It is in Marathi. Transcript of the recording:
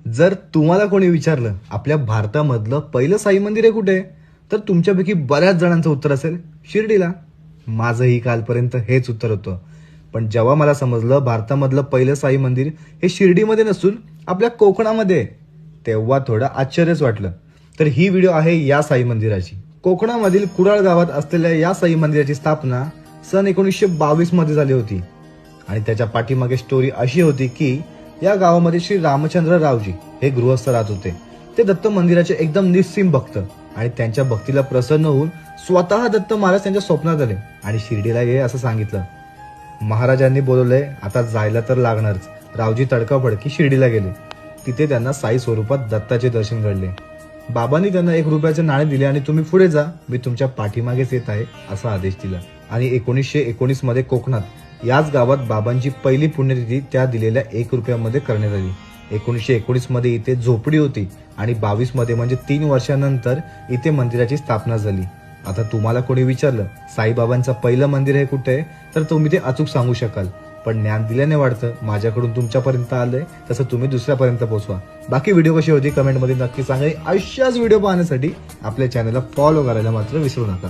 जर तुम्हाला कोणी विचारलं आपल्या भारतामधलं पहिलं साई मंदिर आहे कुठे, तर तुमच्यापैकी बऱ्याच जणांचं उत्तर असेल शिर्डीला. माझंही कालपर्यंत हेच उत्तर होतं. पण जेव्हा मला समजलं भारतामधलं पहिलं साई मंदिर हे शिर्डीमध्ये नसून आपल्या कोकणामध्ये आहे, तेव्हा थोडं आश्चर्यच वाटलं. तर ही व्हिडिओ आहे या साई मंदिराची. कोकणामधील कुडाळ गावात असलेल्या या साई मंदिराची स्थापना सन 1922 मध्ये झाली होती. आणि त्याच्या पाठीमागे स्टोरी अशी होती की या गावामध्ये श्री रामचंद्र रावजी हे गृहस्थ राहत होते. ते दत्त मंदिराचे एकदम निस्सीम भक्त आणि त्यांच्या भक्तीला प्रसन्न होऊन स्वतः दत्त महाराज त्यांच्या स्वप्नात आले आणि शिर्डीला ये असं सांगितलं. महाराजांनी बोलवलंय, आता जायला तर लागणारच. रावजी तडकाफडकी शिर्डीला गेले. तिथे त्यांना साई स्वरूपात दत्ताचे दर्शन घडले. बाबांनी त्यांना 1 रुपयाचे नाणे दिले आणि तुम्ही पुढे जा, मी तुमच्या पाठीमागेच येत आहे असा आदेश दिला. आणि 1919 मध्ये कोकणात याच गावात बाबांची पहिली पुण्यतिथी त्या दिलेल्या 1 रुपयामध्ये करण्यात आली. 1919 मध्ये इथे झोपडी होती आणि 22 मध्ये म्हणजे 3 वर्षानंतर इथे मंदिराची स्थापना झाली. आता तुम्हाला कोणी विचारलं साईबाबांचं पहिलं मंदिर हे कुठे आहे, तर तुम्ही ते अचूक सांगू शकाल. पण ज्ञान दिल्याने वाढतं. माझ्याकडून तुमच्यापर्यंत आलंय तसं तुम्ही दुसऱ्यापर्यंत पोहोचवा. बाकी व्हिडिओ कशी होती कमेंटमध्ये नक्की सांगा. अशाच व्हिडिओ पाहण्यासाठी आपल्या चॅनलला फॉलो करायला मात्र विसरू नका.